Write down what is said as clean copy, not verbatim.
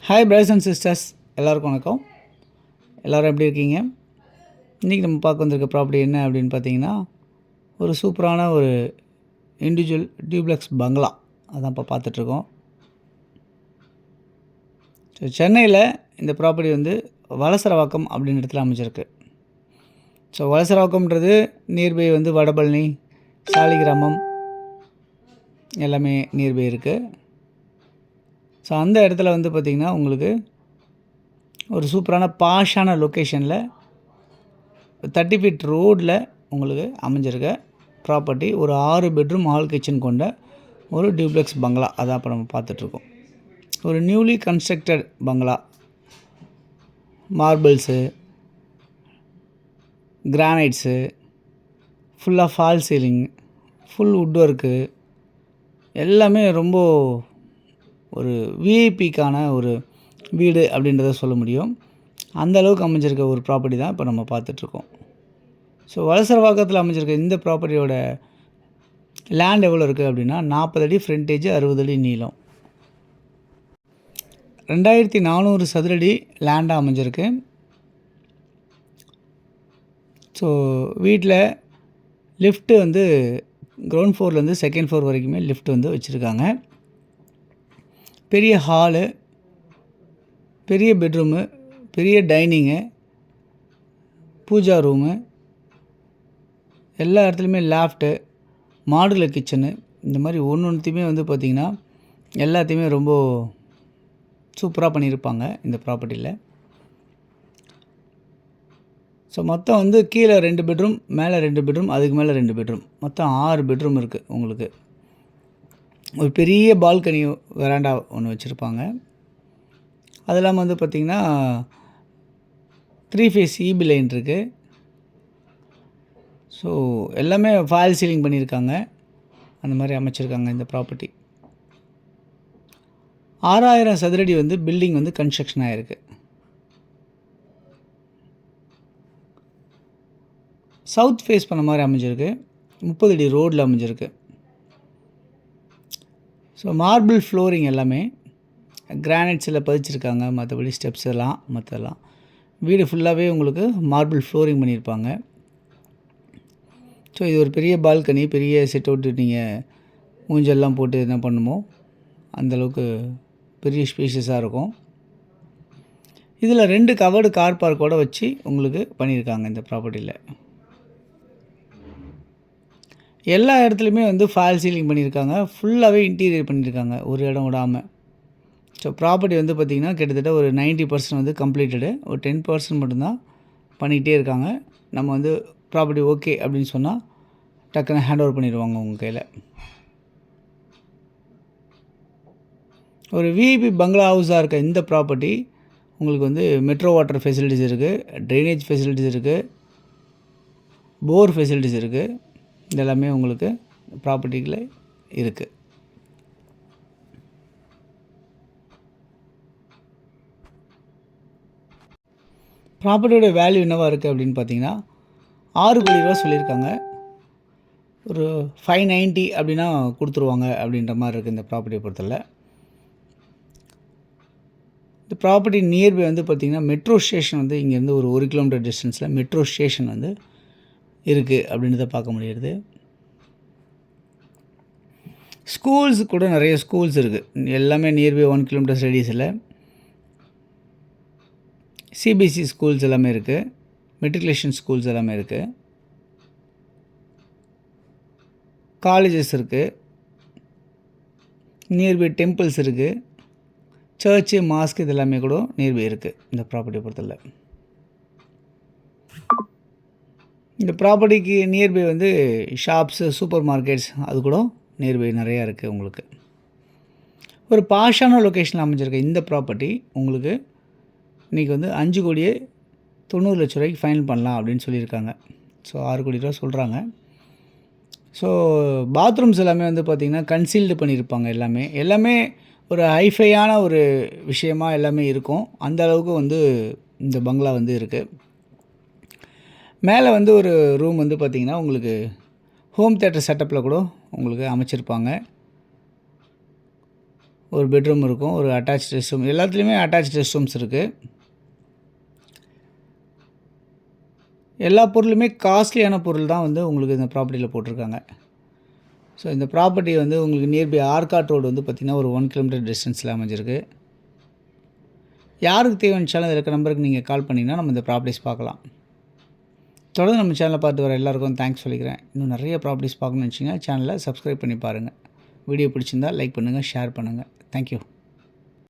Hi brothers and sisters, எல்லாருக்கும் வணக்கம். எல்லோரும் எப்படி இருக்கீங்க? இன்றைக்கி நம்ம பார்க்க வந்திருக்க ப்ராப்பர்ட்டி என்ன அப்படின்னு பார்த்தீங்கன்னா, ஒரு சூப்பரான ஒரு இண்டிவிஜுவல் டியூப்ளெக்ஸ் பங்களா அதான் இப்போ பார்த்துட்ருக்கோம். ஸோ சென்னையில் இந்த ப்ராப்பர்ட்டி வந்து வலசரவாக்கம் அப்படின்ற இடத்துல அமைச்சிருக்கு. ஸோ வலசரவாக்கம்ன்றது நியர்பை வந்து வடபழனி, சாலிகிராமம் எல்லாமே நியர்பை இருக்குது. ஸோ அந்த இடத்துல வந்து பார்த்திங்கன்னா உங்களுக்கு ஒரு சூப்பரான பாஷான லொக்கேஷனில் 30 ஃபீட் ரோடில் உங்களுக்கு அமைஞ்சிருக்க ப்ராப்பர்ட்டி. ஒரு 6 பெட்ரூம் ஹால் கிச்சன் கொண்ட ஒரு டியூப்ளெக்ஸ் பங்களா அதான் இப்போ நம்ம பார்த்துட்ருக்கோம். ஒரு நியூலி கன்ஸ்ட்ரக்டட் பங்களா. மார்பிள்ஸு, கிரானைட்ஸு, ஃபுல்லாக fall ceiling, full would work எல்லாமே ரொம்ப ஒரு விஐபிக்கான ஒரு வீடு அப்படின்றத சொல்ல முடியும். அந்த அளவுக்கு அமைஞ்சிருக்க ஒரு ப்ராப்பர்ட்டி தான் இப்போ நம்ம பார்த்துட்ருக்கோம். ஸோ வலசரவாக்கத்தில் அமைஞ்சிருக்க இந்த ப்ராப்பர்ட்டியோட லேண்ட் எவ்வளோ இருக்குது அப்படின்னா 40 அடி ஃப்ரண்டேஜ், 60 அடி நீளம், 2400 சதுரடி லேண்டாக அமைஞ்சிருக்கு. ஸோ வீட்டில் லிஃப்ட்டு வந்து கிரவுண்ட் ஃப்ளோர்லேருந்து செகண்ட் ஃப்ளோர் வரைக்குமே லிஃப்ட் வந்து வச்சுருக்காங்க. பெரிய ஹாலு, பெரிய பெட்ரூமு, பெரிய டைனிங்கு, பூஜா ரூமு, எல்லா இடத்துலையுமே லேஃப்ட்டு, மாடுலர் கிச்சனு, இந்த மாதிரி ஒன்றுத்தையுமே வந்து பார்த்திங்கன்னா எல்லாத்தையுமே ரொம்ப சூப்பராக பண்ணியிருப்பாங்க இந்த ப்ராப்பர்ட்டியில். ஸோ மொத்தம் வந்து கீழே 2 பெட்ரூம், மேலே 2 பெட்ரூம், அதுக்கு மேலே 2 பெட்ரூம், மொத்தம் 6 பெட்ரூம் இருக்குது உங்களுக்கு. ஒரு பெரிய பால்கனி வெராண்டா ஒன்று வச்சுருப்பாங்க. அது இல்லாமல் வந்து பார்த்திங்கன்னா 3 ஃபேஸ் ஈபி லைன் இருக்குது. ஸோ எல்லாமே ஃபால் சீலிங் பண்ணியிருக்காங்க. அந்த மாதிரி அமைச்சிருக்காங்க இந்த ப்ராப்பர்ட்டி. 6000 சதுரடி வந்து பில்டிங் வந்து கன்ஸ்ட்ரக்ஷன் ஆகிருக்கு. சவுத் ஃபேஸ் பண்ண மாதிரி அமைஞ்சிருக்கு. 30 அடி ரோடில் அமைஞ்சிருக்கு. ஸோ மார்பிள் ஃப்ளோரிங் எல்லாமே கிரானைட்ஸில் பதிச்சிருக்காங்க. மற்றபடி ஸ்டெப்ஸ் எல்லாம் மற்றெல்லாம் வீடு ஃபுல்லாகவே உங்களுக்கு மார்பிள் ஃப்ளோரிங் பண்ணியிருப்பாங்க. ஸோ இது ஒரு பெரிய பால்கனி, பெரிய செட் அவுட்டு, நீங்கள் ஊஞ்சல்லாம் போட்டு என்ன பண்ணுமோ அந்தளவுக்கு பெரிய ஸ்பேஷியஸாக இருக்கும். இதில் 2 கவர்டு கார் பார்க்கோடு வச்சு உங்களுக்கு பண்ணியிருக்காங்க இந்த ப்ராப்பர்ட்டியில். எல்லா இடத்துலையுமே வந்து ஃபால் சீலிங் பண்ணியிருக்காங்க. ஃபுல்லாகவே இன்டீரியர் பண்ணியிருக்காங்க, ஒரு இடம் விடாமல். ஸோ ப்ராப்பர்ட்டி வந்து பார்த்திங்கன்னா கிட்டத்தட்ட ஒரு 90% வந்து கம்ப்ளீட்டடு. ஒரு 10% மட்டும்தான் பண்ணிக்கிட்டே இருக்காங்க. நம்ம வந்து ப்ராப்பர்ட்டி ஓகே அப்படின்னு சொன்னால் டக்குன்னு ஹேண்ட் ஓவர் பண்ணிடுவாங்க உங்கள் கையில். ஒரு விஐபி பங்களா ஹவுஸாக இருக்க இந்த ப்ராப்பர்ட்டி உங்களுக்கு வந்து மெட்ரோ வாட்டர் ஃபெசிலிட்டிஸ் இருக்குது, ட்ரைனேஜ் ஃபெசிலிட்டிஸ் இருக்குது, போர் ஃபெசிலிட்டிஸ் இருக்குது. இதெல்லாமே உங்களுக்கு ப்ராப்பர்ட்டியில் இருக்குது. ப்ராப்பர்ட்டியோட வேல்யூ என்னவாக இருக்குது அப்படின்னு பார்த்தீங்கன்னா 6 கோடி ரூபா சொல்லியிருக்காங்க. ஒரு 590 அப்படின்னா கொடுத்துருவாங்க அப்படின்ற மாதிரி இருக்குது இந்த ப்ராப்பர்ட்டியை பொறுத்தவரை. இந்த ப்ராப்பர்ட்டி நியர்பை வந்து பார்த்திங்கன்னா மெட்ரோ ஸ்டேஷன் வந்து இங்கேருந்து ஒரு 1 கிலோமீட்டர் டிஸ்டன்ஸில் மெட்ரோ ஸ்டேஷன் வந்து இருக்குது அப்படின்றத பார்க்க முடியுது. ஸ்கூல்ஸ் கூட நிறைய ஸ்கூல்ஸ் இருக்குது. எல்லாமே நியர்பை 1 கிலோமீட்டர் ரேடியஸில் சிபிஎஸ்சி ஸ்கூல்ஸ் எல்லாமே இருக்குது. மெட்ரிகுலேஷன் ஸ்கூல்ஸ் எல்லாமே இருக்குது. காலேஜஸ் இருக்குது. நியர்பை டெம்பிள்ஸ் இருக்குது. சர்ச்சு, மாஸ்க் இது எல்லாமே கூட நியர்பை இருக்குது இந்த ப்ராப்பர்ட்டியை பொறுத்தவரை. இந்த ப்ராப்பர்ட்டிக்கு நியர்பை வந்து ஷாப்ஸு, சூப்பர் மார்க்கெட்ஸ் அது கூட நியர்பை நிறையா இருக்குது உங்களுக்கு. ஒரு பாஷான லொக்கேஷனில் அமைஞ்சிருக்க இந்த ப்ராப்பர்ட்டி உங்களுக்கு இன்றைக்கி வந்து 5,90,00,000 ரூபாய்க்கு ஃபைனல் பண்ணலாம் அப்படின்னு சொல்லியிருக்காங்க. ஸோ 6 கோடி ரூபா சொல்கிறாங்க. ஸோ பாத்ரூம்ஸ் எல்லாமே வந்து பார்த்திங்கன்னா கன்சீல்டு பண்ணியிருப்பாங்க. எல்லாமே ஒரு ஹைஃபையான ஒரு விஷயமாக எல்லாமே இருக்கும். அந்த அளவுக்கு வந்து இந்த பங்களா வந்து இருக்குது. மேலே வந்து ஒரு ரூம் வந்து பார்த்திங்கன்னா உங்களுக்கு ஹோம் தியேட்டர் செட்டப்பில் கூட உங்களுக்கு அமைச்சிருப்பாங்க. ஒரு பெட்ரூம் இருக்கும், ஒரு அட்டாச் ரெஸ்ட் ரூம், எல்லாத்துலேயுமே அட்டாச் ரெஸ்ட் ரூம்ஸ் இருக்குது. எல்லா பொருளுமே காஸ்ட்லியான பொருள் தான் வந்து உங்களுக்கு இந்த ப்ராப்பர்ட்டியில் போட்டிருக்காங்க. ஸோ இந்த ப்ராப்பர்ட்டி வந்து உங்களுக்கு நியர்பை ஆர்காட் ரோடு வந்து பார்த்திங்கன்னா ஒரு 1 கிலோமீட்டர் டிஸ்டன்ஸில் அமைஞ்சிருக்கு. யாருக்கு தேவைச்சாலும் இதில் இருக்க நம்பருக்கு நீங்கள் கால் பண்ணிங்கன்னா நம்ம இந்த ப்ராப்பர்ட்டிஸ் பார்க்கலாம். தொடர்ந்து நம்ம சேனலை பார்த்து வர எல்லாருக்கும் தேங்க்ஸ் சொல்லிக்கிறேன். இன்னும் நிறைய ப்ராப்பர்ட்டிஸ் பார்க்கணும்னு வச்சிங்கன்னா சேனலை சப்ஸ்கிரைப் பண்ணி பாருங்கள். வீடியோ பிடிச்சிருந்தால் லைக் பண்ணுங்கள், ஷேர் பண்ணுங்கள். தேங்க்யூ.